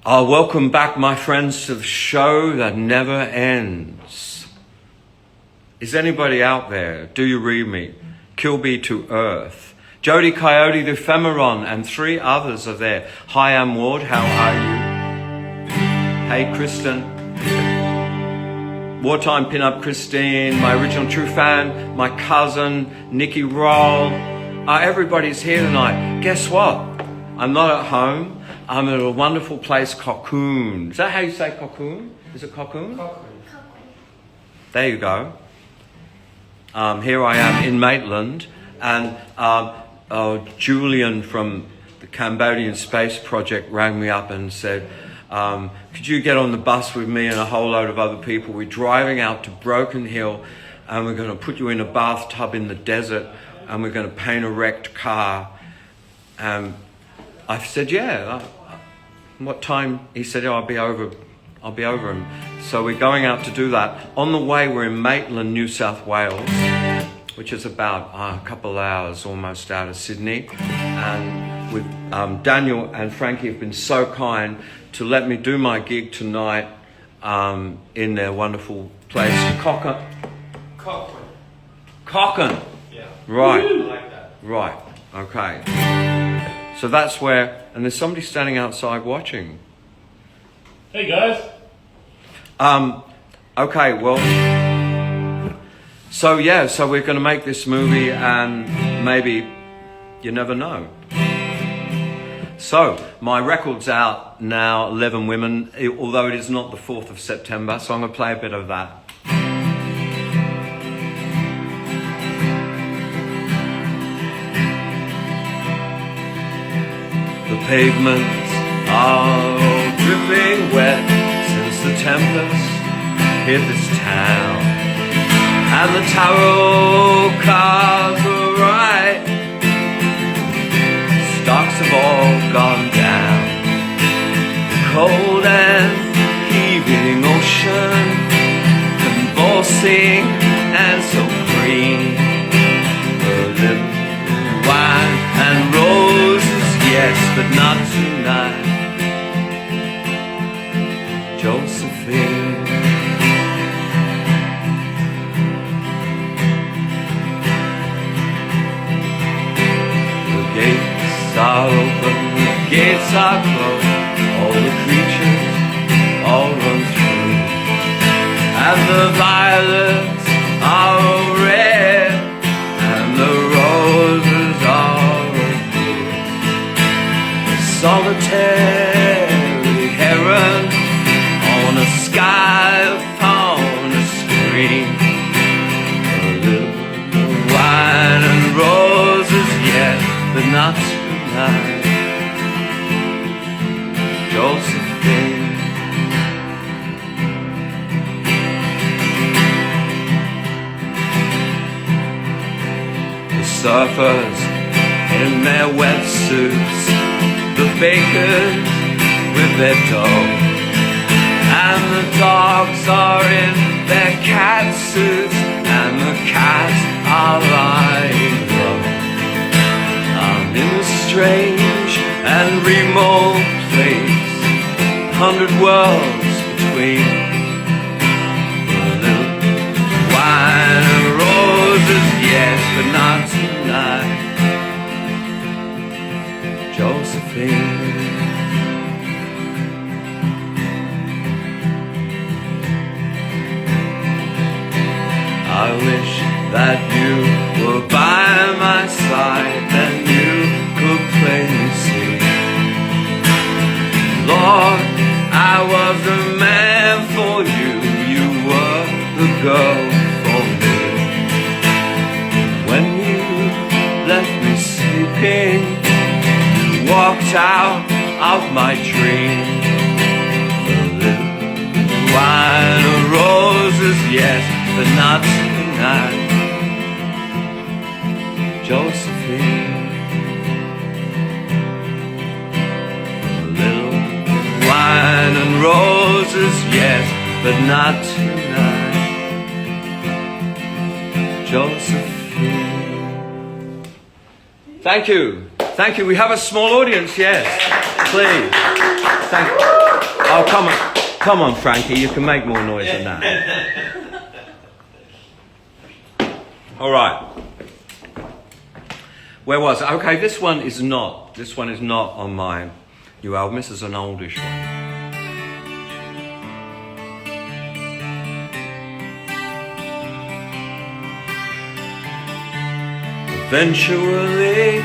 Welcome back, my friends, to the show that never ends. Is anybody out there? Do you read me? Kilbey to Earth. Jody Coyote, the Ephemeron, and 3 others are there. Hi, I'm Ward. How are you? Hey, Kristen. Wartime Pinup Christine, my original true fan, my cousin, Nikki Roll. Everybody's here tonight. Guess what? I'm not at home. I'm at a wonderful place, Cocoon. Is that how you say Cocoon? Is it Cocoon? Cocoon. There you go. Here I am in Maitland, and Julian from the Cambodian Space Project rang me up and said, could you get on the bus with me and a whole load of other people? We're driving out to Broken Hill, and we're going to put you in a bathtub in the desert, and we're going to paint a wrecked car. I said, yeah. What time? He said, I'll be over. And so we're going out to do that. On the way, we're in Maitland, New South Wales, which is about a couple of hours almost out of Sydney. And with Daniel and Frankie have been so kind to let me do my gig tonight in their wonderful place, Cochrane. Yeah. Right. I like that. Right. Okay. So that's where, and there's somebody standing outside watching. Hey guys. Okay, well, so we're going to make this movie, and maybe, you never know. So, my record's out now, 11 Women, although it is not the 4th of September, so I'm going to play a bit of that. The pavements are all dripping wet since the tempest hit this town, and the tarot cards were right. Stocks have all gone down. The cold and heaving ocean, convulsing and so green. A little wine and roses, yes, but not tonight. Josephine. The gates are open, the gates are closed. All the creatures all run through, and the violets are all red, and the roses are all blue. A solitary heron on a sky upon a screen. A little wine and roses, yes, but not tonight. Josephine. The surfers in their wetsuits, the bakers with their dough, and the dogs are in their cat suits, and the cats are lying low. I'm in a strange and remote place, 100 worlds between. A little wine and roses, yes, but not tonight. Josephine. I wish that you were by my side, then you could plainly see. Lord, I was the man for you, you were the girl for me. When you left me sleeping, you walked out of my dream. A little wine and roses, yes, but not tonight. Josephine. A little wine and roses, yes, but not tonight. Josephine. Thank you. Thank you. We have a small audience, yes. Please. Thank you. Oh, come on, Frankie, you can make more noise than that. All right. Where was it? Okay, this one is not on my new album. This is an oldish one. Eventually,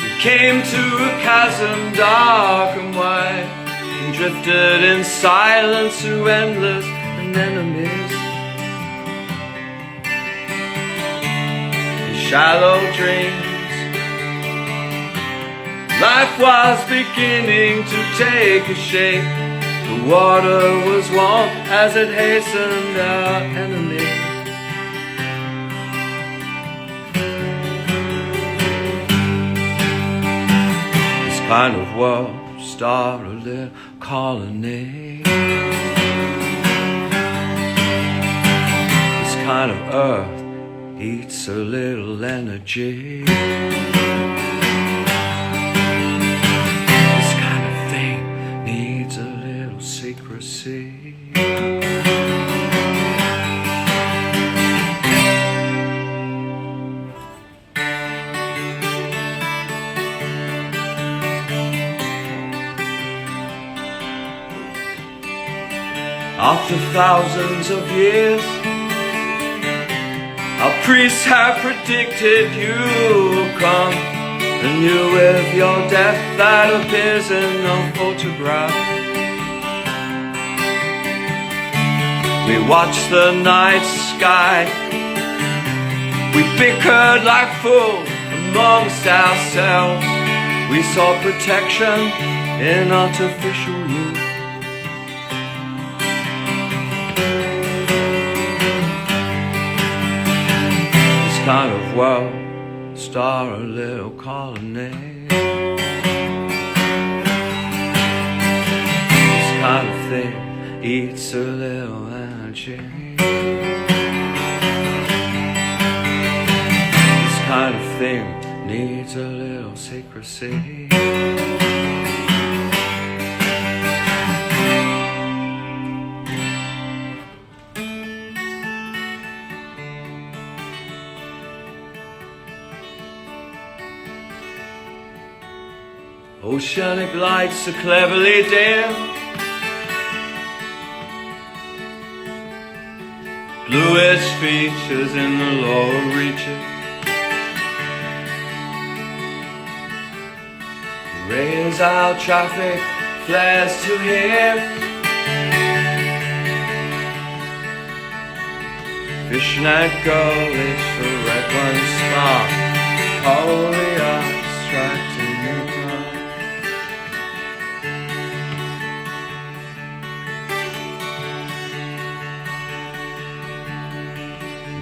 we came to a chasm dark and wide, and drifted in silence through endless anemones. In shallow dreams, life was beginning to take a shape. The water was warm as it hastened our enemy. Kind of world, start a little colony. This kind of earth eats a little energy. This kind of thing needs a little secrecy. After thousands of years, our priests have predicted you will come, and you with your death that appears in no photograph. We watched the night sky, we bickered like fools amongst ourselves. We saw protection in artificial youth. Kind of world, start a little colony. This kind of thing eats a little energy. This kind of thing needs a little secrecy. Oceanic lights are cleverly dim, bluish features in the lower reaches. Raise out traffic, flares to here. Fishnet girl is the red one spark, wholly abstracting your mind.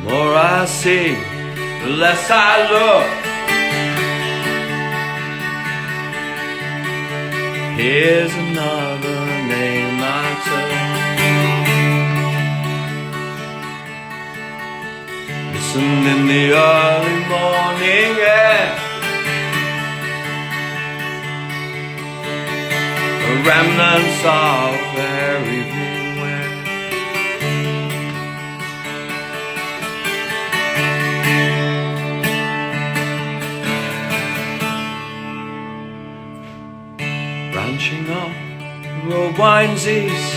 The more I see, the less I look. Here's another name I took. Listen in the early morning air, the remnants of their evening wear. Branching off, the road winds east.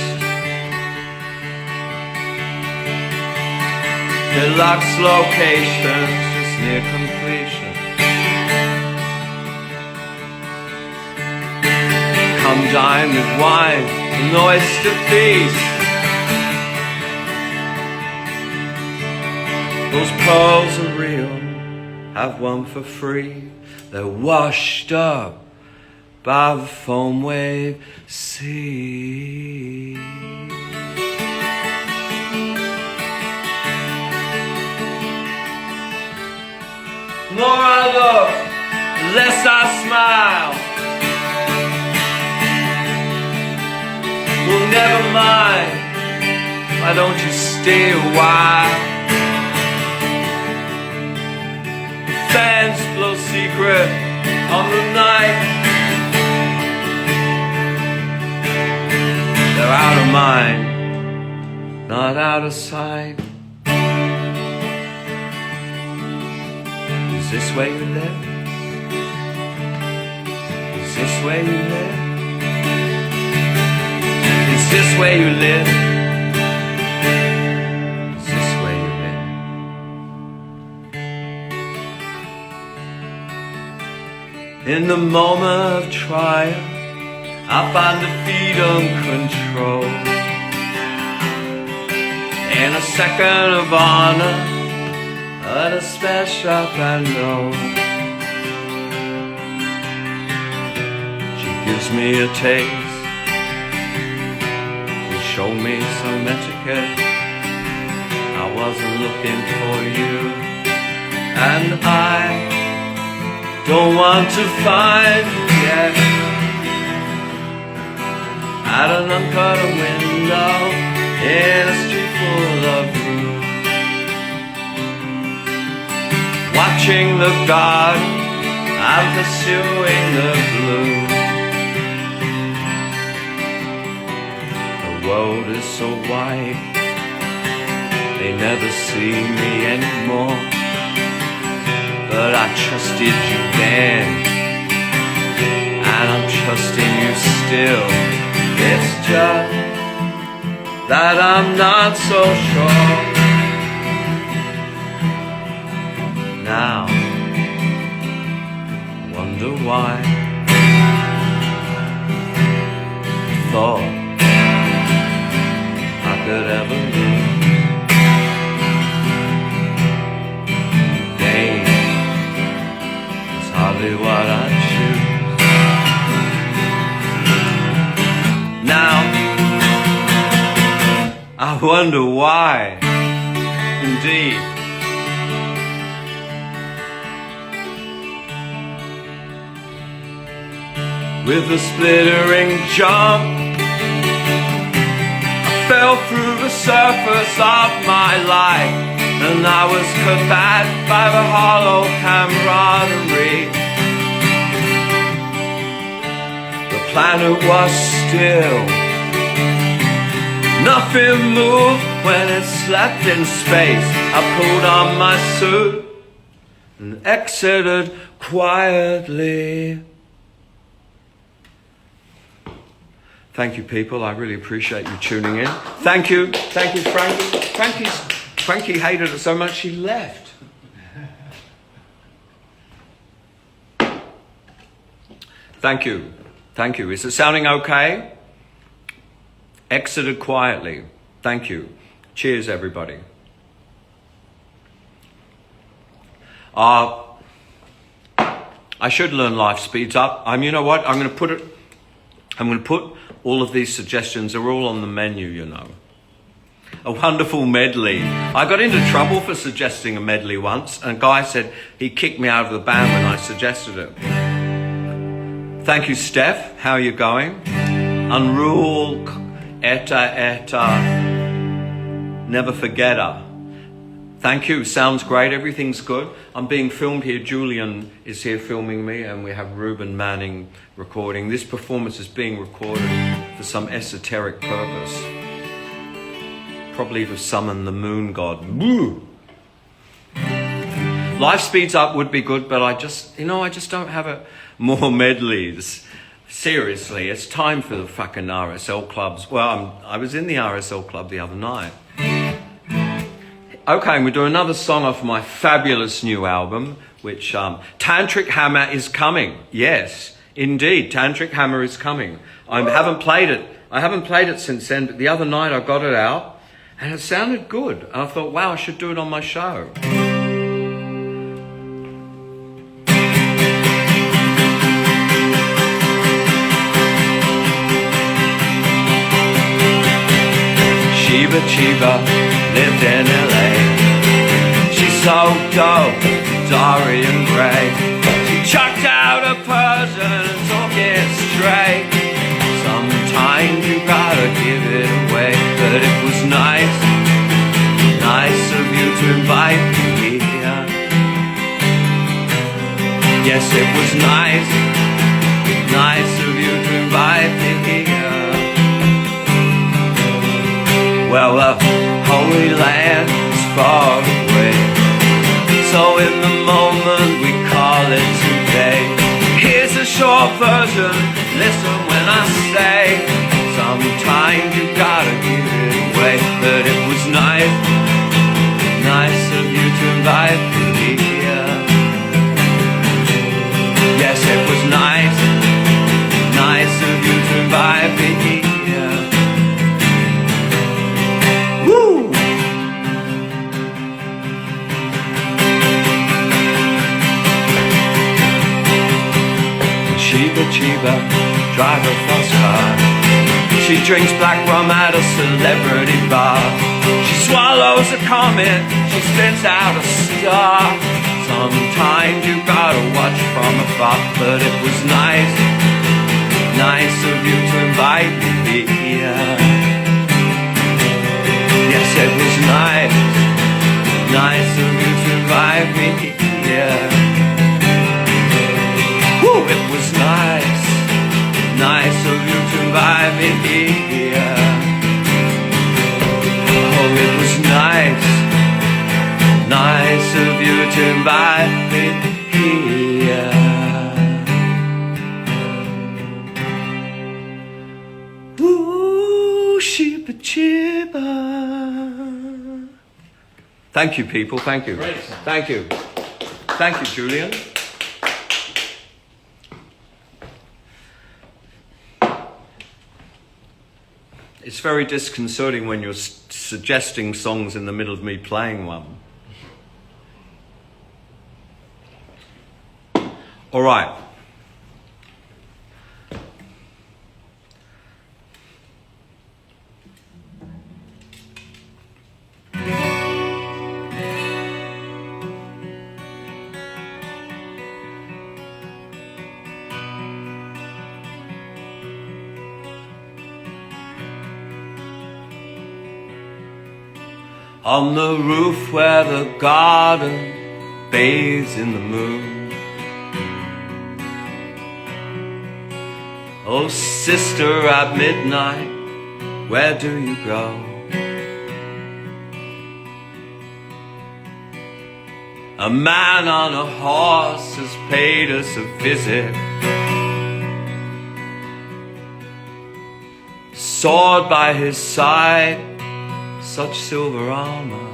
Deluxe locations just near completion. Come dine with wine and oyster feast. Those pearls are real, have one for free. They're washed up by the foam wave sea. The more I look, the less I smile. Well, never mind, why don't you stay a while? The fans blow secret on the night. not out of sight. Is this where you live? Is this where you live? Is this where you live? Is this where you live? In the moment of trial, I find defeat and control. In a second of honor, at a special I know. She gives me a taste and showed me some etiquette. I wasn't looking for you, and I don't want to find you yet. At an uncut window in a street full of room, watching the garden, I'm pursuing the blue. The world is so wide, they never see me anymore. But I trusted you then, and I'm trusting you still. It's just that I'm not so sure now. Wonder why I thought I could ever lose. Gain is hardly what I choose. Now I wonder why, indeed. With a splittering jump, I fell through the surface of my life, and I was cut back by the hollow camaraderie. The planet was still. Nothing moved when it slept in space. I pulled on my suit and exited quietly. Thank you, people. I really appreciate you tuning in. Thank you, Frankie. Frankie hated it so much she left. Thank you. Is it sounding okay? Exited quietly. Thank you. Cheers, everybody. I should learn Life Speeds Up. You know what? I'm going to put all of these suggestions. They're all on the menu, you know. A wonderful medley. I got into trouble for suggesting a medley once, and a guy said he kicked me out of the band when I suggested it. Thank you, Steph. How are you going? Unrule. Eta, never forget her. Thank you, sounds great, everything's good. I'm being filmed here, Julian is here filming me, and we have Ruben Manning recording. This performance is being recorded for some esoteric purpose. Probably to summon the moon god. Woo! Life Speeds Up would be good, but I just don't have more medleys. Seriously, it's time for the fucking RSL clubs. Well, I was in the RSL club the other night. Okay, we'll do another song off my fabulous new album, which Tantric Hammer is coming. Yes, indeed, Tantric Hammer is coming. I haven't played it since then, but the other night I got it out, and it sounded good. And I thought, wow, I should do it on my show. Chiba lived in LA. She sold dope, Dorian Gray. She chucked out a person and took it straight. Sometimes you gotta give it away. But it was nice of you to invite me here. Yes, it was nice of you to invite me here. Well, far away. So in the moment we call it today. Here's a short version, listen when I say, sometimes you gotta give it away. But it was nice, nice of you to invite me here. Yes, it was nice, nice of you to invite me here. Woo! Chiba, drive a fast car. She drinks black rum at a celebrity bar. She swallows a comet, she spits out a star. Sometimes you gotta watch from afar. But it was nice, nice of you to invite me here. Yes, it was nice, nice of you to invite me here. Woo, it was nice, nice of you to invite me here. Oh, it was nice, nice of you to invite me here. Ooh, sheepa cheepa. Thank you, people. Thank you. Great. Thank you. Thank you, Julian. It's very disconcerting when you're suggesting songs in the middle of me playing one. All right. On the roof where the garden bathes in the moon. Oh, sister, at midnight, where do you go? A man on a horse has paid us a visit. Sword by his side, such silver armor.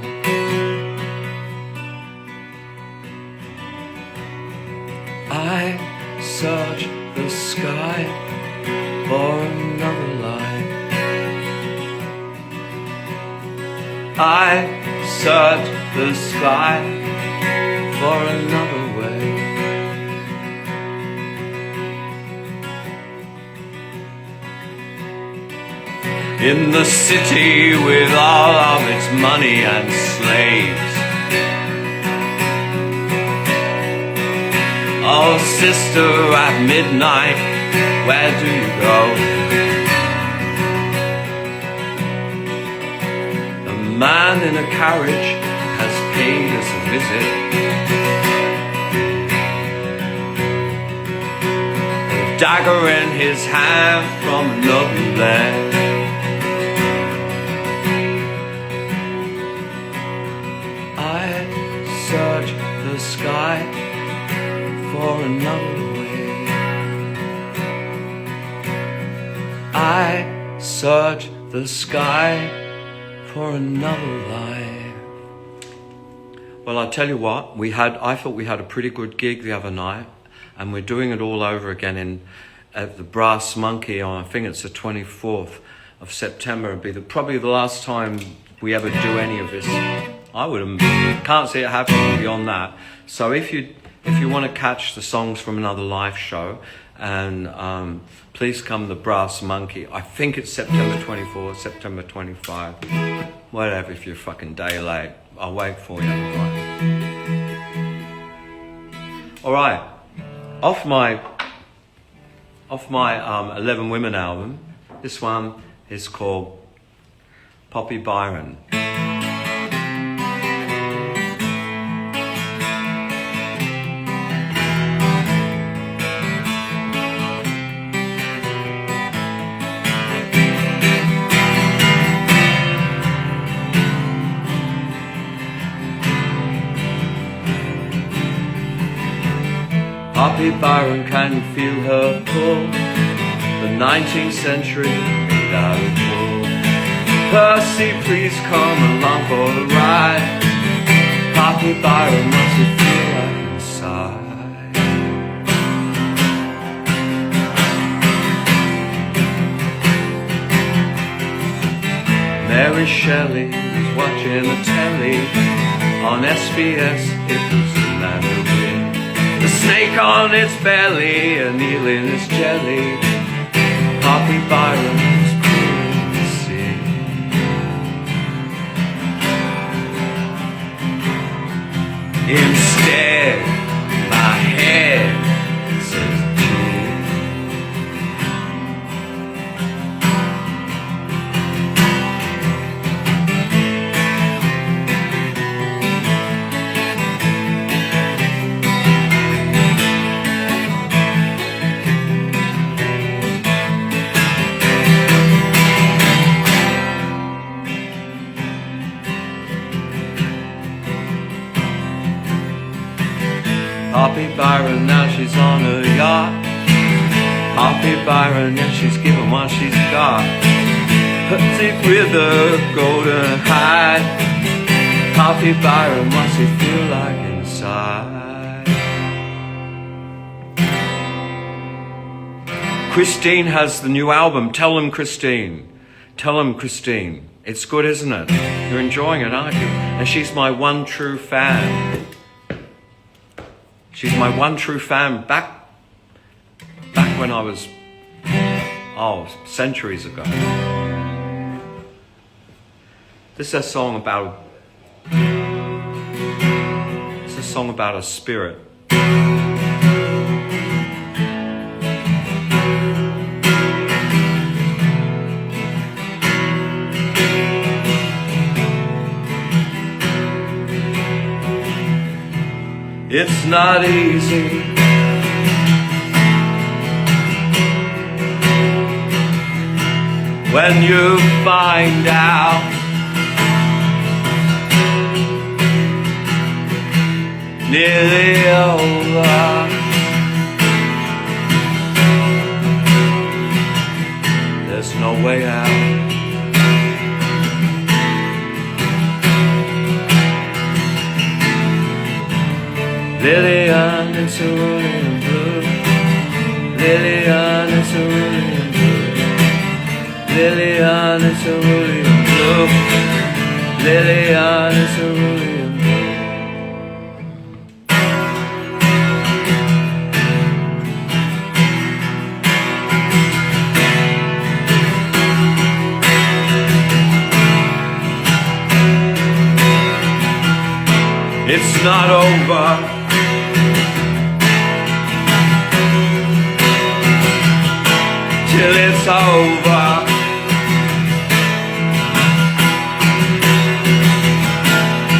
I search the sky for another light. I search the sky for another way. In the city with all of its money and slaves. Oh, sister, at midnight, where do you go? A man in a carriage has paid us a visit. A dagger in his hand from another land. Search the sky for another way. I search the sky for another life. Well, I'll tell you what, I thought we had a pretty good gig the other night, and we're doing it all over again at the Brass Monkey on, I think it's the 24th of September. It'll be probably the last time we ever do any of this. Can't see it happening beyond that. So if you want to catch the songs from another live show, and please come to Brass Monkey. I think it's September 24, September 25. Whatever, if you're a fucking day late. I'll wait for you. All right. Off my 11 Women album, this one is called Poppy Byron. Poppy Byron, can you feel her pull? The 19th century made out of wool. Percy, please come along for the ride. Poppy Byron, what's it feel like inside? Mary Shelley was watching the telly on SBS, it was the land of wind. The snake on its belly, a eel in its jelly. Poppy Byron was pulling the sea. Instead, my head says Poppy Byron, now she's on her yacht. Poppy Byron, yeah, she's given what she's got. Thick with a golden hide. Poppy Byron, what's it feel like inside? Christine has the new album. Tell them, Christine. Tell them, Christine. It's good, isn't it? You're enjoying it, aren't you? And she's my one true fan. She's my one true fan back when I was, centuries ago. This is a song about, a spirit. It's not easy when you find out nearly over. There's no way out. Lillian, it's a rolling blue. Lillian, it's a rolling blue. Lillian, it's a rolling blue. Lillian, it's a rolling blue. It's not over. Till it's over.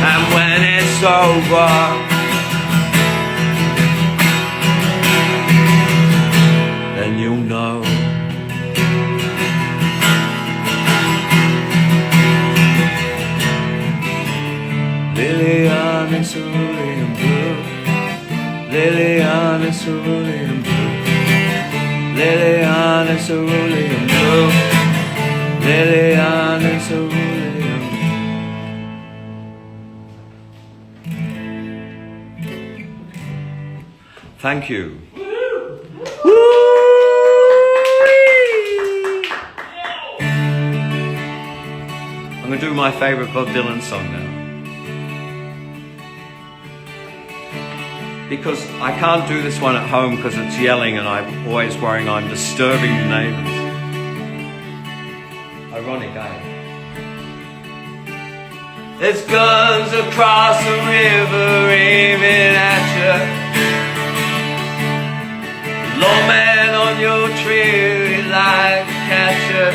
And when it's over, then you'll know. Lillian, it's a rolling blue. Lillian, it's a rolling blue. Lillian, it's a rolling blue. Lillian, it's a rolling. Thank you. Woo! I'm going to do my favorite Bob Dylan song now. Because I can't do this one at home because it's yelling and I'm always worrying I'm disturbing the neighbours. Ironic, eh? There's guns across the river aiming at you. Lawman on your tree like a catcher.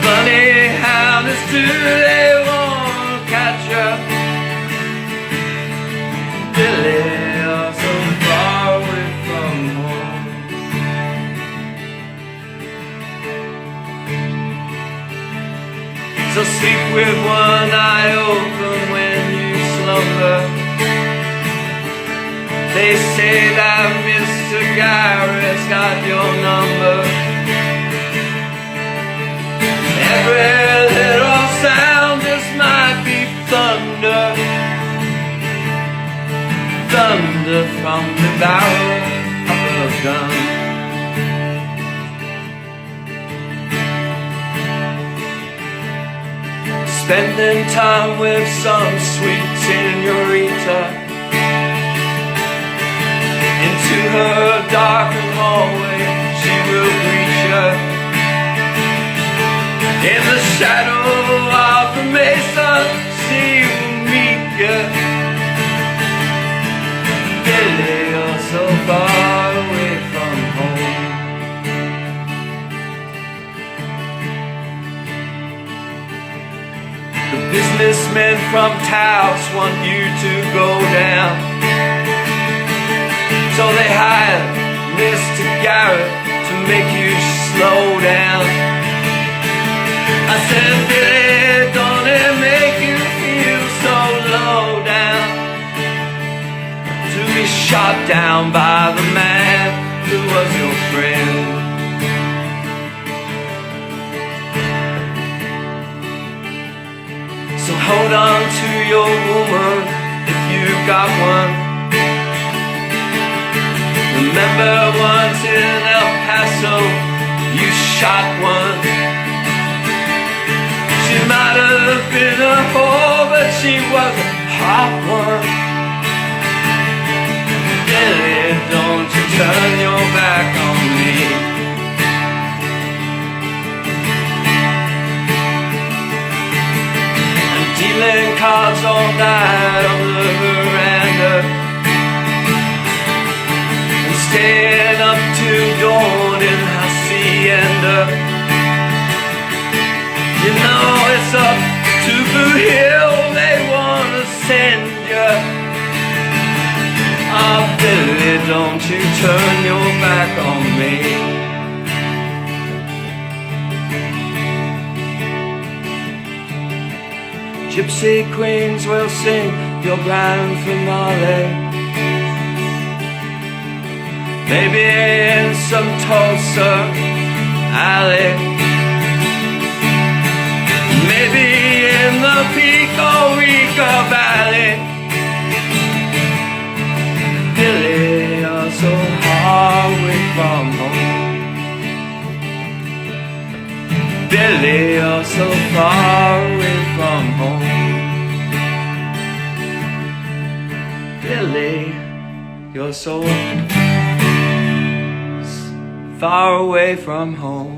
Bloody hounds too, they won't catch you. Billy, you're so far away from home. So sleep with one eye open when you slumber. They say that Mr. Garrett's got your number. Every little sound just might be thunder. Thunder from the barrel of a gun. Spending time with some sweet senorita. Into her darkened hallway she will greet you. In the shadow of the mesa she will meet you. Billy, you're so far away from home. The businessmen from Taos want you to go down, so they hired Mr. Garrett to make you slow down. I said, Billy, don't it make you feel so low down to be shot down by the man who was your friend? So hold on to your woman if you've got one. Remember once in El Paso you shot one. She might have been a whore, but she was a hot one. Billy, don't you turn your back on me. I'm dealing cards all night on the veranda, and staying up till dawn in Hacienda. You know it's up to Blue Hill they wanna send you. Oh, Billy, don't you turn your back on me. Gypsy Queens will sing your grand finale, maybe in some Tulsa alley. Maybe in the Pico Rica Valley. Billy, you're so far away from home. Billy, you're so far away from home. Billy, you're so far away from home.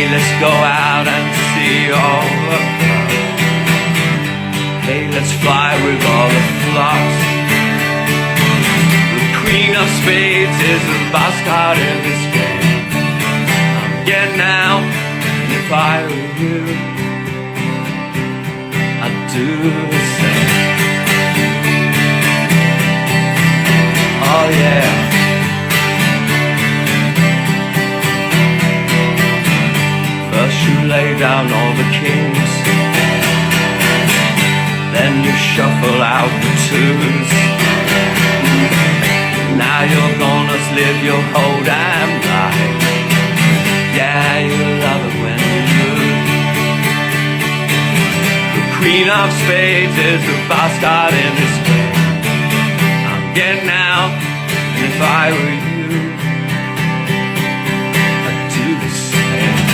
Let's go out and see all the clouds. Hey, let's fly with all the flocks. The Queen of Spades is the boss card in this game. I'm getting out, and if I were you, I'd do the same. Oh yeah. First you lay down all the kings, then you shuffle out the twos. Now you're gonna live your whole damn life. Yeah, you love it when you lose. The Queen of Spades is the boss card in this game. I'm getting out, and if I were you, I'd do the same.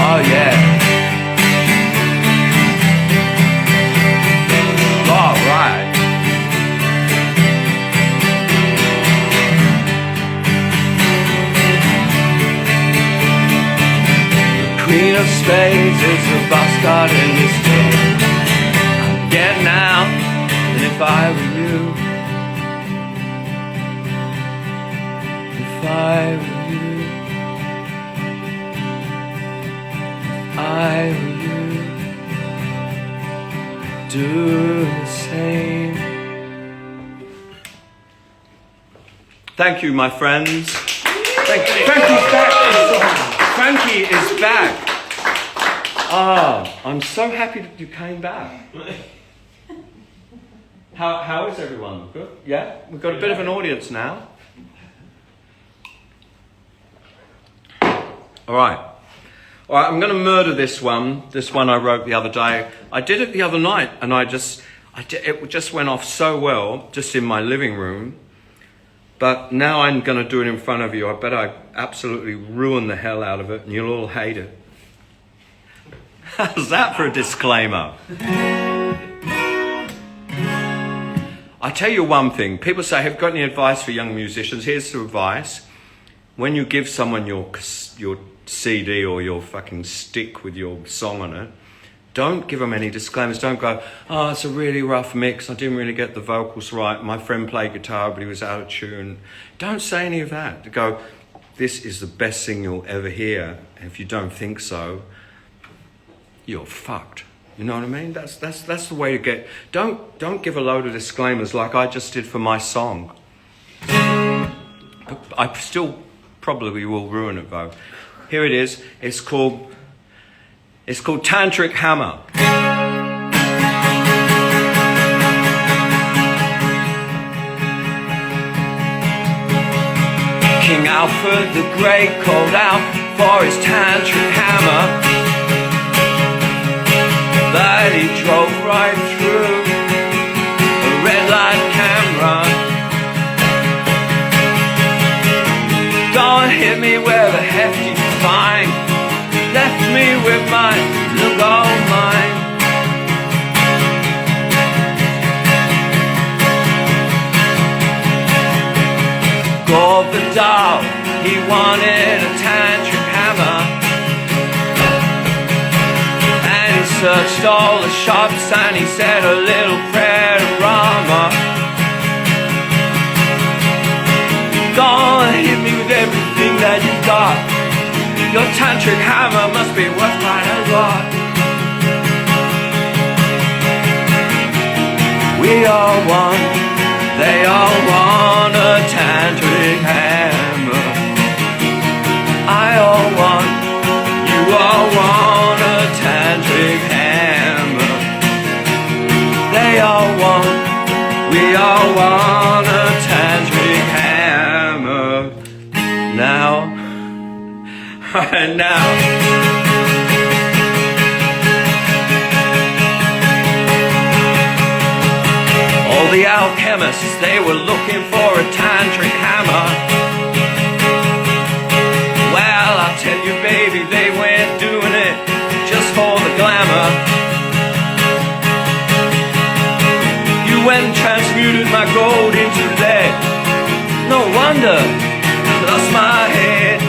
Oh yeah. All right. The Queen of Spades is the boss card in this if I were you, if I were you, if I were you, do the same. Thank you, my friends. Frankie's back. Frankie is back. Ah, I'm so happy that you came back. How is everyone? Good? Yeah? We've got a bit of an audience now. All right, I'm going to murder this one. This one I wrote the other day. I did it the other night, and it just went off so well, just in my living room. But now I'm going to do it in front of you. I bet I absolutely ruin the hell out of it, and you'll all hate it. How's that for a disclaimer? I tell you one thing. People say, have you got any advice for young musicians? Here's the advice. When you give someone your CD or your fucking stick with your song on it, don't give them any disclaimers. Don't go, oh, it's a really rough mix. I didn't really get the vocals right. My friend played guitar, but he was out of tune. Don't say any of that. Go, this is the best thing you'll ever hear. And if you don't think so, you're fucked. You know what I mean? That's the way to get. Don't give a load of disclaimers like I just did for my song. I still probably will ruin it though. Here it is. It's called Tantric Hammer. King Alfred the Great called out for his Tantric Hammer, but he drove right through a red light camera. Don't hit me with a hefty fine, left me with my look all mine. Gorvidal, he wanted a Tantric Hammer, searched all the shops and he said a little prayer to Rama. Don't hit me with everything that you've got. Your Tantric Hammer must be worth quite a lot. We all want, they all want a Tantric Hammer. I all want, you all want a Tantric Hammer. They all want, we all want a Tantric Hammer. Now, right now. All the alchemists, they were looking for a Tantric Hammer. Well, I'll tell you baby, they weren't doing it just for the glamour. You went and transmuted my gold into lead. No wonder I lost my head.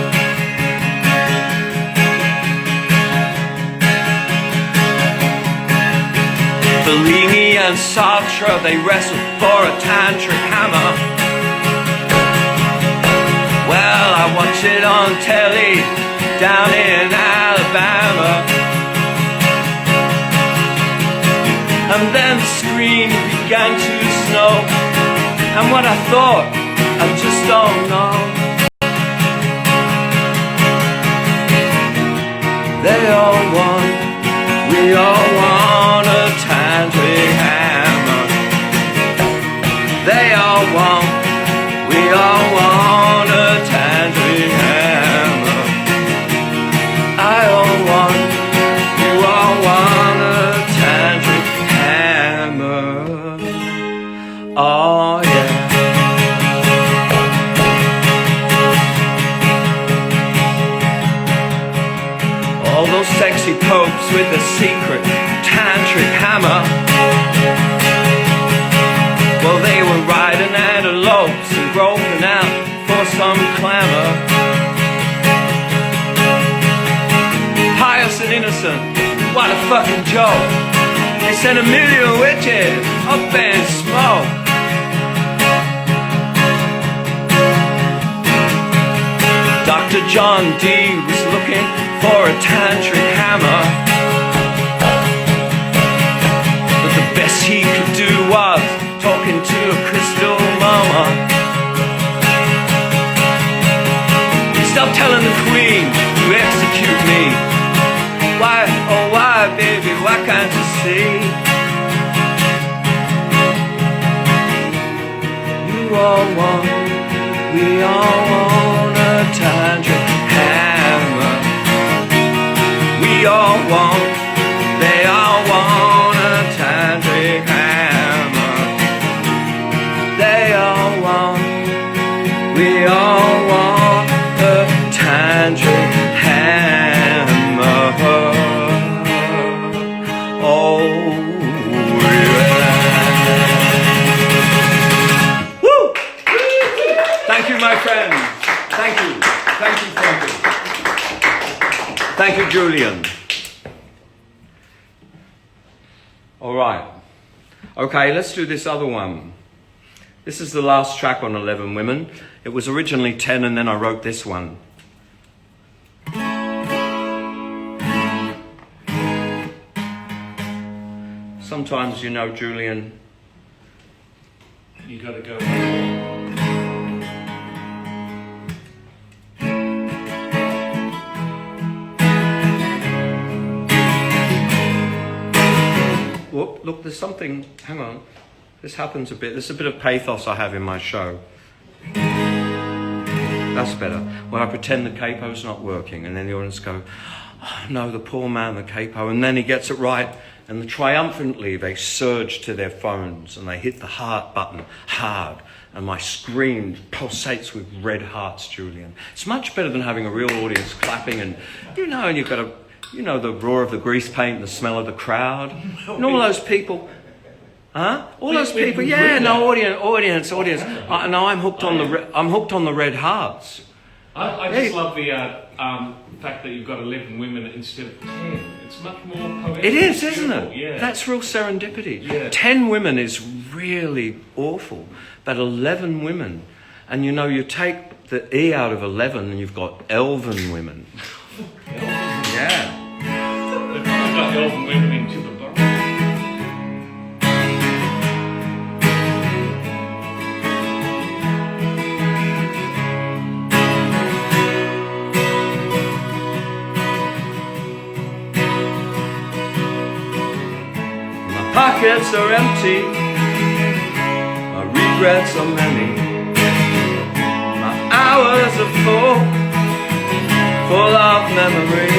Bellini and Sartre, they wrestled for a Tantric Hammer. Well, I watch it on telly down in Alabama, and then the screen began to snow, and what I thought, I just don't know. They all want, we all want a Tantric Hammer. They all want, we all want a Tantric Hammer. I all want, you all want a Tantric Hammer. Oh yeah. All those sexy popes with the secret Tantric Hammer, well, they were riding antelopes and groping out for some clamor. Pious and innocent, what a fucking joke. They sent a million witches up in smoke. Dr. John D was looking for a Tantric Hammer, but the best he could do was talking to a crystal mama. Stop telling the queen to execute me. Why, oh why, baby, why can't you see? You all want, we all want a Tantric Hammer. We all want, they all want a Tantric Hammer. They all want, we all want a Tantric Hammer. Oh, yeah. Woo! Thank you, my friends. Thank you. Thank you, thank you. Thank you, Julian. All right. Okay, let's do this other one. This is the last track on 11 Women. It was originally 10 and then I wrote this one. Sometimes, you know, Julian, You gotta go. whoop, look, there's something, hang on. This happens a bit. There's a bit of pathos I have in my show. That's better. When I pretend the capo's not working and then the audience go, oh no, the poor man, the capo, and then he gets it right. And triumphantly they surge to their phones and they hit the heart button hard. And my screen pulsates with red hearts, Julian. It's much better than having a real audience clapping and, you know, and you've got a, you know, the roar of the grease paint and the smell of the crowd. And all those people, huh? All those people, yeah, no, audience. No, I'm hooked on the red hearts. I just love the fact that you've got 11 women instead of 10. It's much more poetic. It is, isn't it? Yeah. That's real serendipity. Yeah. 10 women is really awful, but 11 women, and you know, you take the E out of 11 and you've got Elven Women. Yeah. They've kind of got Elven Women into the bar. Pockets are empty, my regrets are many, my hours are full of memory.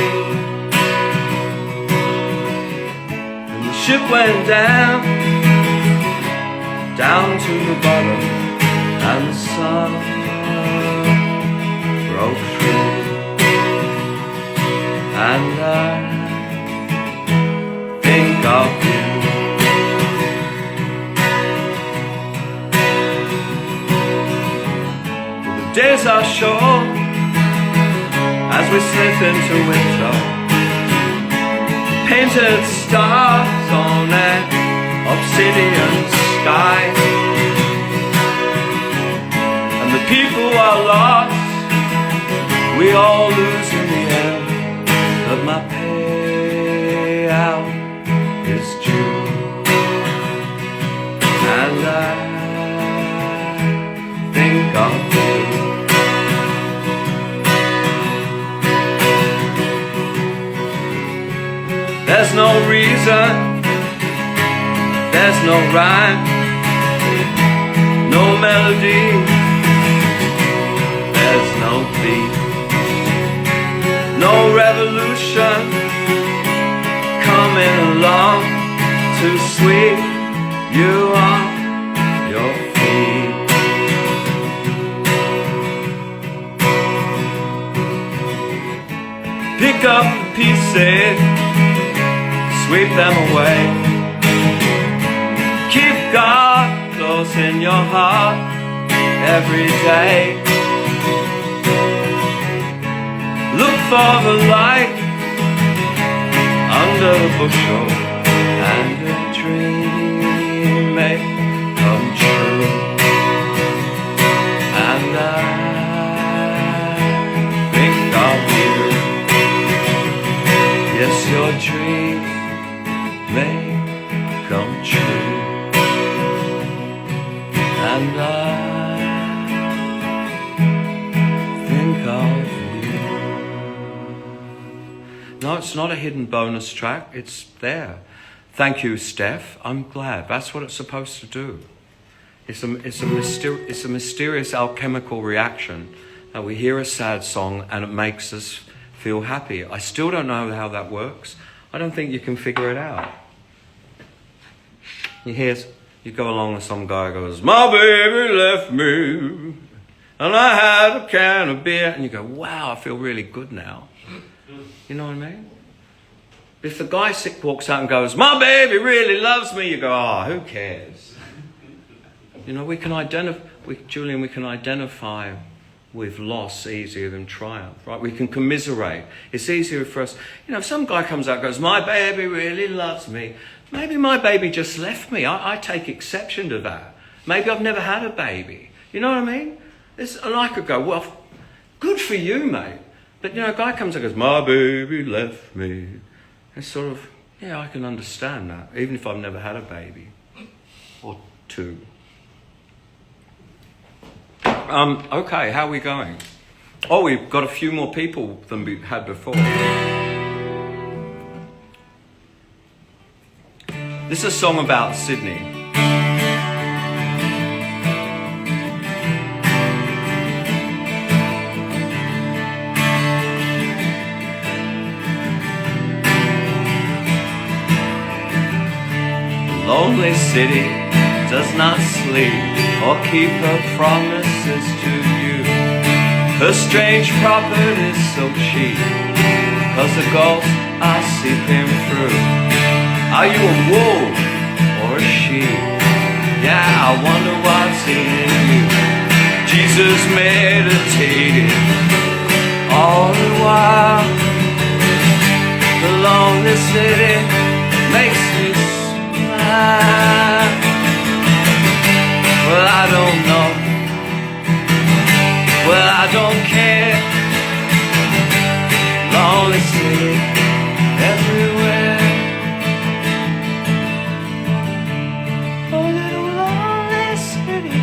And the ship went down to the bottom, and the sun broke through, and I think of you. Days are short as we slip into winter. Painted stars on an obsidian sky, and the people are lost. We all lose in the end, but my payout is due, and I think of you. There's no reason, there's no rhyme, no melody, there's no beat, no revolution coming along to sweep you off your feet. Pick up the pieces, sweep them away. Keep God close in your heart every day. Look for the light under the bushel and the tree. dream may come true. And I think of you. Yes, your dream may come true. And I think of you. No, it's not a hidden bonus track. It's there. Thank you, Steph. I'm glad. That's what it's supposed to do. It's a mysterious alchemical reaction that we hear a sad song and it makes us feel happy. I still don't know how that works. I don't think you can figure it out. You go along with some guy who goes, my baby left me and I had a can of beer. And you go, wow, I feel really good now. You know what I mean? If the guy walks out and goes, my baby really loves me, you go, who cares? You know, we can identify with loss easier than triumph, right? We can commiserate. It's easier for us. You know, if some guy comes out and goes, my baby really loves me, maybe my baby just left me. I take exception to that. Maybe I've never had a baby. You know what I mean? And I could go, well, good for you, mate. But, you know, a guy comes and goes, my baby left me. It's sort of, yeah, I can understand that, even if I've never had a baby or two. Okay, how are we going? Oh, we've got a few more people than we had before. This is a song about Sydney. Lonely city does not sleep or keep her promises to you. Her strange property's so cheap, 'cause the ghosts are seeping through. Are you a wolf or a sheep? Yeah, I wonder what's in you. Jesus meditated all the while. The lonely city makes me well, I don't know. Well, I don't care. Lonely city everywhere. Oh, little lonely city,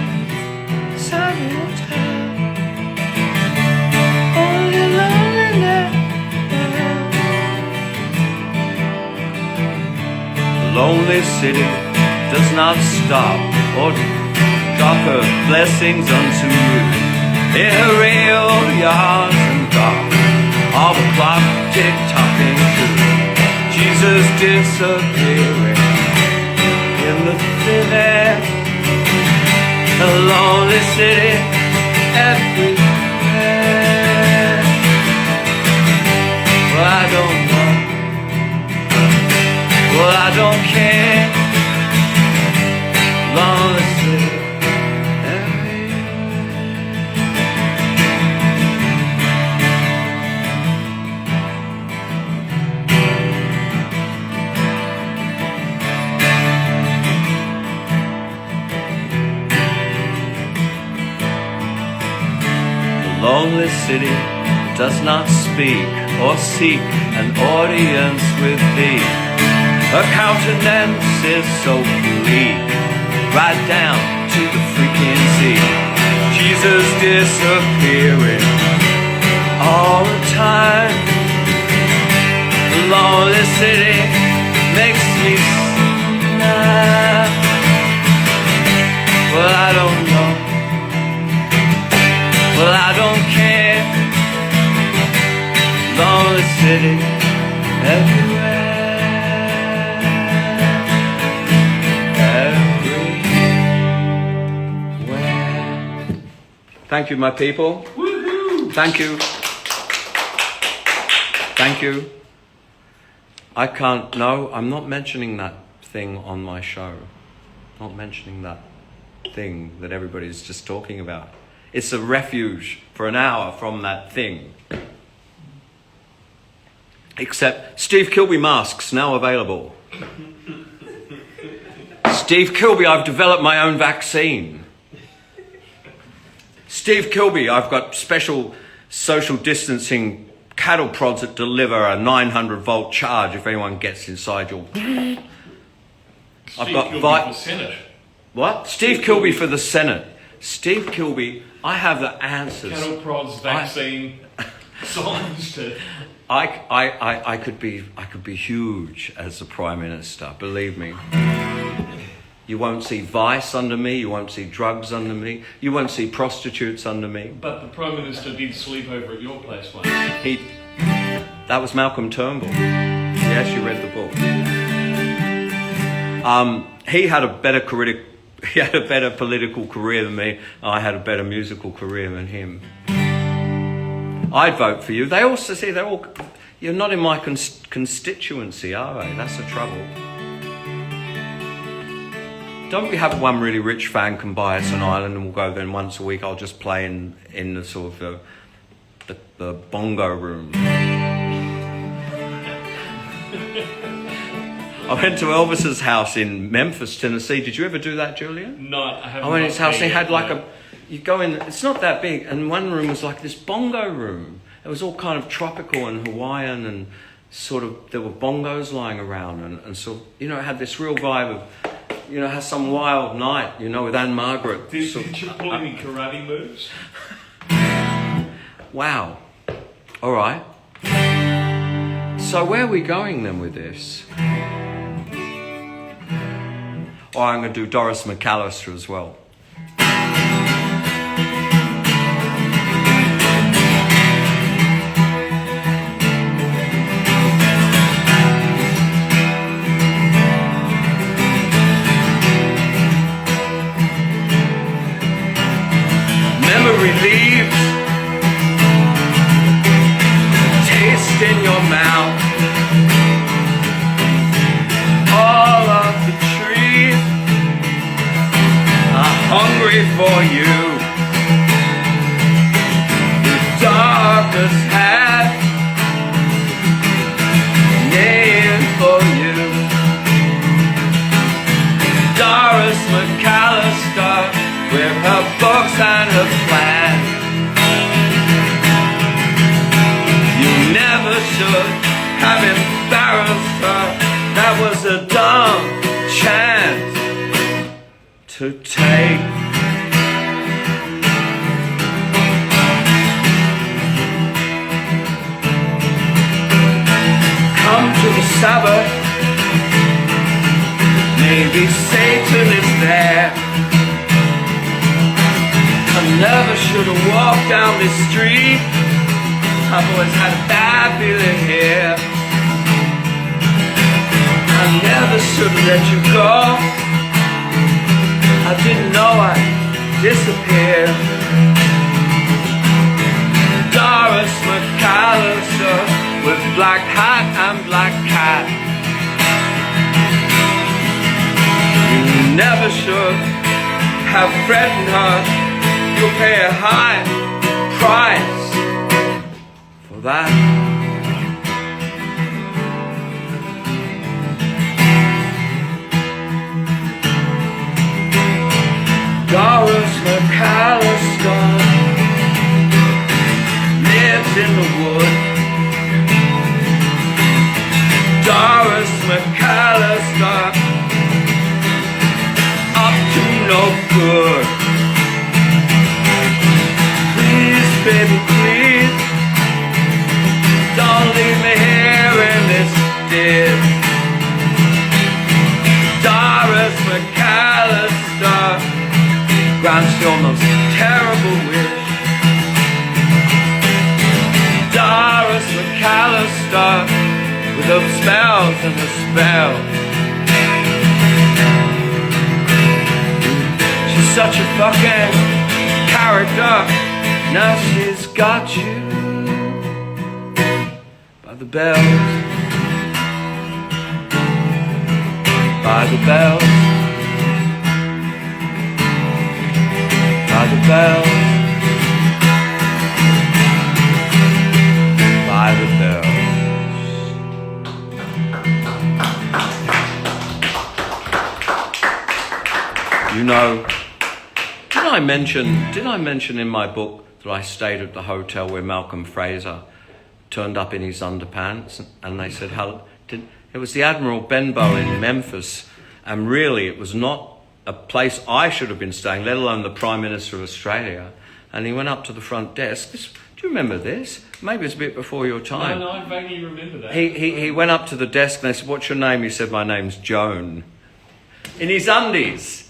sunny town. Oh, little loneliness. Lonely city does not stop or drop her blessings unto you. In her rail yards and dark, all the clock tick-tocking through. Jesus disappearing in the thin air. A lonely city everywhere. Well, I don't know. Well, I don't care. Lonely city everywhere. The lonely city does not speak or seek an audience with thee. Her countenance is so bleak, right down to the freaking sea. Jesus disappearing all the time. The lonely city makes me smile. Well, I don't know. Well, I don't care. Lonely city everywhere. Thank you, my people. Woo-hoo! Thank you. Thank you. I'm not mentioning that thing on my show. Not mentioning that thing that everybody's just talking about. It's a refuge for an hour from that thing. Except Steve Kilbey masks now available. Steve Kilbey, I've developed my own vaccine. Steve Kilbey, I've got special social distancing cattle prods that deliver a 900-volt charge if anyone gets inside your... Steve Kilbey for Senate. What? Steve Kilbey for the Senate. Steve Kilbey, I have the answers. Cattle prods, vaccine, science to... I could be huge as the Prime Minister, believe me. You won't see vice under me, you won't see drugs under me, you won't see prostitutes under me. But the Prime Minister did sleep over at your place once. That was Malcolm Turnbull. Yes, you read the book. He had a better political career than me. I had a better musical career than him. I'd vote for you. They also say you're not in my constituency, are they? That's the trouble. Don't we have one really rich fan can buy us an island and we'll go there once a week? I'll just play in the sort of the bongo room. I went to Elvis's house in Memphis, Tennessee. Did you ever do that, Julian? No, I haven't. I went to his house and he had like you go in, it's not that big, and one room was like this bongo room. It was all kind of tropical and Hawaiian, and sort of, there were bongos lying around, and so, it had this real vibe of, has some wild night, with Anne Margaret. Did you pull any karate moves? Wow. All right. So where are we going then with this? Oh, I'm going to do Doris McAllister as well. Memory leaves, taste in your mouth. All of the trees are hungry for you. The darkest hat name for you. Doris McAllister with her books and her plans. You never should have embarrassed her. That was a dumb chance to take. Come to the Sabbath. Maybe Satan is there. I never should have walked down this street. I've always had a bad feeling here. I never should have let you go. I didn't know I'd disappear. Doris McAllister with black hat and black cat. You never should have threatened her. You'll pay a high price for that. Doris McAllister lives in the wood. Doris McAllister up to no good. Please, baby, please, don't leave me here in this ditch. Doris McAllister grants your most terrible wish. Doris McAllister with her spells and her spells. She's such a fucking character. Now she's got you by the bells, by the bells, by the bells, by the bells. You know, did I mention in my book that I stayed at the hotel where Malcolm Fraser turned up in his underpants, and they said, it was the Admiral Benbow in Memphis, and really it was not a place I should have been staying, let alone the Prime Minister of Australia. And he went up to the front desk. Do you remember this? Maybe it's a bit before your time. No, I vaguely remember that. He went up to the desk and they said, "What's your name?" He said, "My name's Joan." In his undies.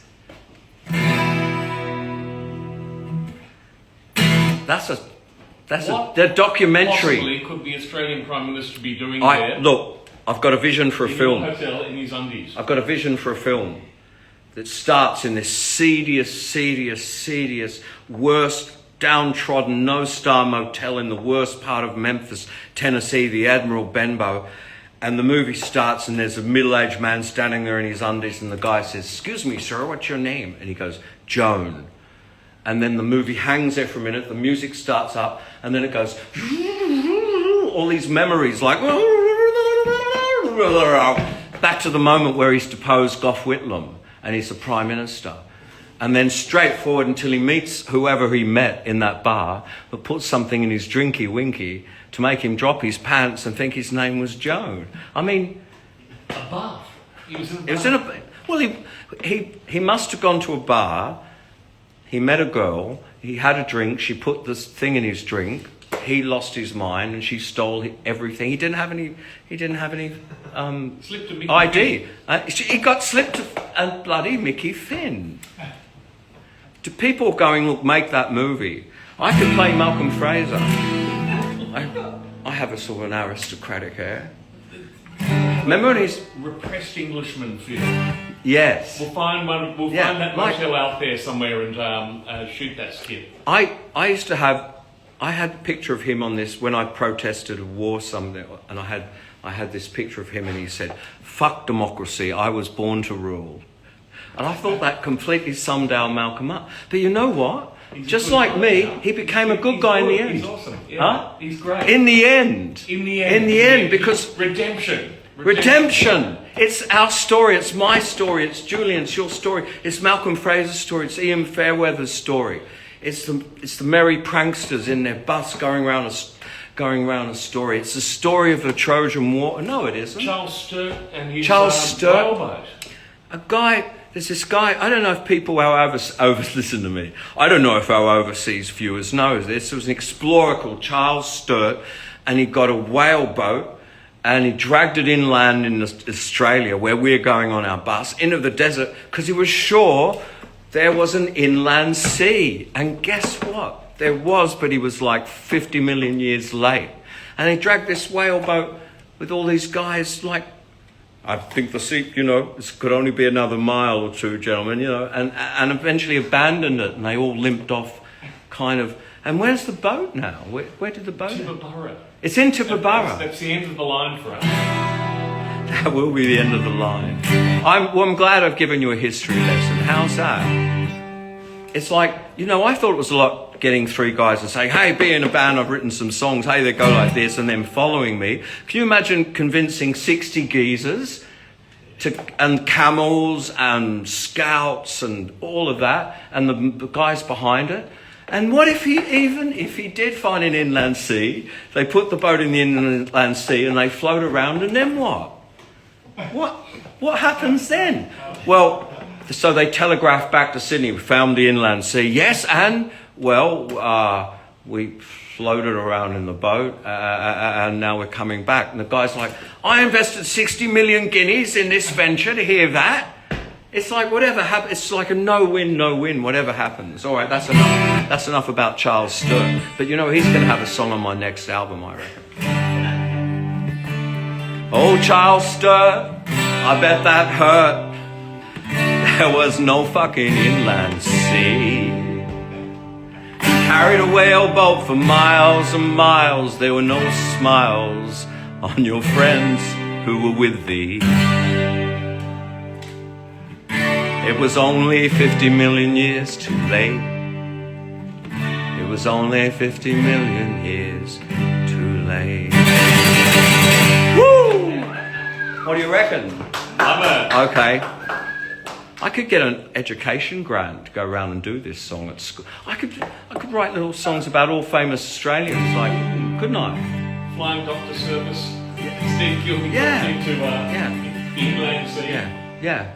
That's a documentary. Possibly could the Australian Prime Minister be doing there? Look, I've got a vision for a film. In your hotel in his undies. I've got a vision for a film that starts in this seediest, worst, downtrodden, no-star motel in the worst part of Memphis, Tennessee, the Admiral Benbow. And the movie starts and there's a middle-aged man standing there in his undies and the guy says, "Excuse me, sir, what's your name?" And he goes, "Joan." And then the movie hangs there for a minute, the music starts up, and then it goes, all these memories like, back to the moment where he's deposed Gough Whitlam and he's the Prime Minister. And then straight forward until he meets whoever he met in that bar, but puts something in his drinky winky to make him drop his pants and think his name was Joan. I mean... A bar? He was in a bar? It was in a... Well, he must have gone to a bar. He met a girl. He had a drink. She put this thing in his drink. He lost his mind and she stole everything. He didn't have any Slipped a Mickey ID. He got slipped a bloody Mickey Finn. To people going, "Look, make that movie." I could play Malcolm Fraser. I have a sort of an aristocratic air. Remember when he's... Repressed Englishman film. Yes. We'll find one. We'll find that motel out there somewhere and shoot that skit. I used to have... I had a picture of him on this when I protested a war somewhere, and I had this picture of him, and he said, "Fuck democracy, I was born to rule." And I thought that completely summed our Malcolm up. But you know what? Just like me, he became a good guy in the end. He's awesome. Yeah, huh? He's great. In the end. In the end. Yeah, because... Redemption. It's our story. It's my story. It's Julian's, your story. It's Malcolm Fraser's story. It's Ian Fairweather's story. It's the merry pranksters in their bus going around a story. It's the story of the Trojan War. No, it isn't. Charles Sturt and his whaleboat. A guy... There's this guy, I don't know if people listen to me. I don't know if our overseas viewers know this. There was an explorer called Charles Sturt, and he got a whaleboat and he dragged it inland in Australia, where we're going on our bus, into the desert, because he was sure there was an inland sea. And guess what? There was, but he was like 50 million years late. And he dragged this whaleboat with all these guys like, "I think the sea, this could only be another mile or two, gentlemen, and eventually abandoned it, and they all limped off, kind of. And where's the boat now? Where did the boat? Tibooburra. It's in Tibooburra. That's the end of the line for us. That will be the end of the line. I'm glad I've given you a history lesson. How's that? It's like, I thought it was a lot getting three guys and saying, "Hey, be in a band, I've written some songs, hey, they go like this," and then following me. Can you imagine convincing 60 geezers and camels and scouts and all of that, and the guys behind it? And what if if he did find an inland sea, they put the boat in the inland sea and they float around, and then what? What happens then? Well, so they telegraphed back to Sydney, "We found the inland sea." "Yes, and?" "Well, we floated around in the boat and now we're coming back." And the guy's like, "I invested 60 million guineas in this venture to hear that." It's like whatever happens, it's like a no-win, whatever happens. All right, that's enough. That's enough about Charles Sturt. But he's going to have a song on my next album, I reckon. "Oh, Charles Sturt, I bet that hurt. There was no fucking inland sea. You carried a whaleboat for miles and miles. There were no smiles on your friends who were with thee. It was only 50 million years too late. It was only 50 million years too late." Woo! What do you reckon? Love it. Okay. I could get an education grant to go around and do this song at school. I could write little songs about all famous Australians, like, couldn't I? Flying Doctor Service. Steve Kilbey Yeah. into Inland Sea. Yeah.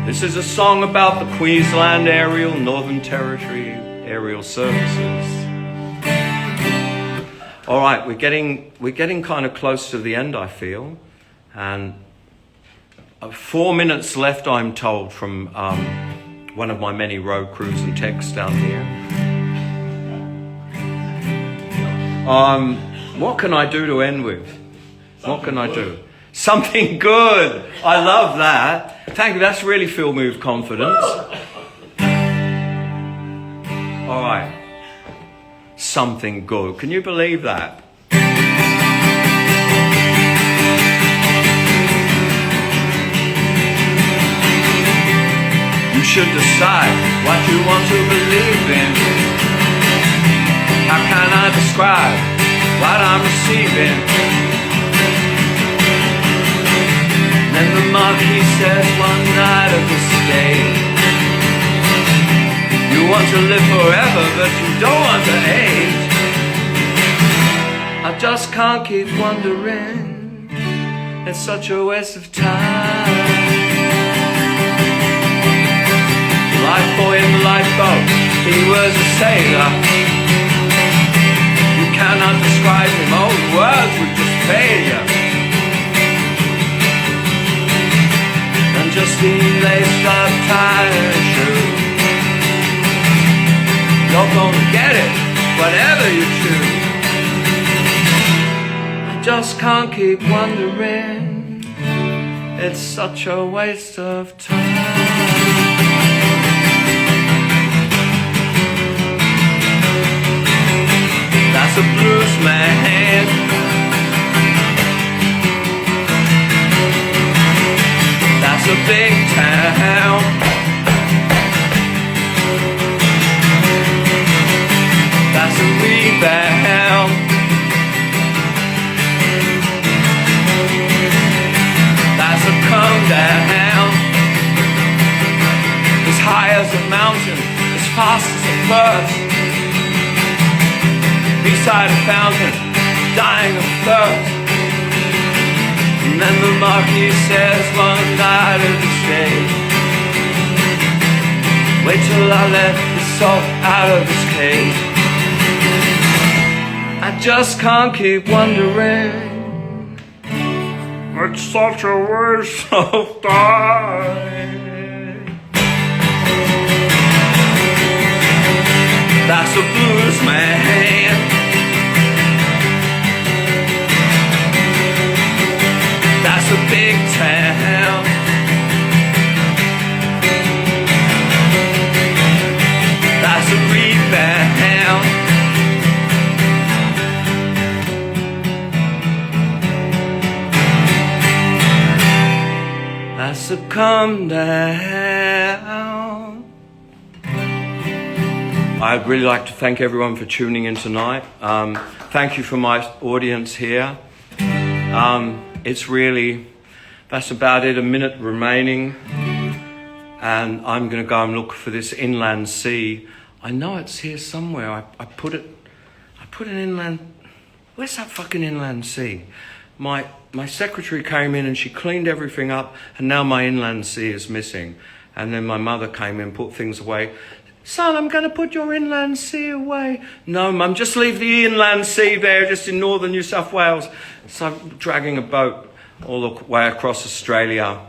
This is a song about the Queensland Aerial, Northern Territory Aerial Services. All right, we're getting kind of close to the end, I feel, and 4 minutes left, I'm told, from one of my many road crews and techs down here. What can I do to end with? What can I do? Something good. I love that. Thank you. That's really filled me with confidence. All right. Something good. Can you believe that? You should decide what you want to believe in. How can I describe what I'm receiving? And the Marquis says one night of escape, you want to live forever, but you don't want to age. I just can't keep wondering, it's such a waste of time. Lifeboy in the lifeboat, he was a sailor. You cannot describe him, old words would just failure. And just he laced up tire shoes. You're gonna get it, whatever you choose. I just can't keep wondering, it's such a waste of time. That's a blues man. That's a big town. That's a rebound. That's a come down. As high as a mountain, as fast as a burst. Beside a fountain, dying of thirst. And then the Marquis says one night of the shade, wait till I let the salt out of his cage. I just can't keep wondering, it's such a waste of time. That's a blues man. That's a big town. That's a rebound. That's a come down. I'd really like to thank everyone for tuning in tonight. Thank you for my audience here. It's really, that's about it, a minute remaining. And I'm going to go and look for this inland sea. I know it's here somewhere. I put an inland, where's that fucking inland sea? My secretary came in and she cleaned everything up, and now my inland sea is missing. And then my mother came in, put things away. Son, I'm going to put your inland sea away. No, Mum, just leave the inland sea there, just in northern New South Wales. So I'm dragging a boat all the way across Australia.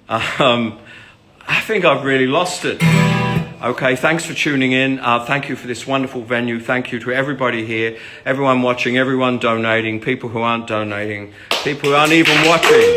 I think I've really lost it. Okay, thanks for tuning in. Thank you for this wonderful venue. Thank you to everybody here, everyone watching, everyone donating, people who aren't donating, people who aren't even watching.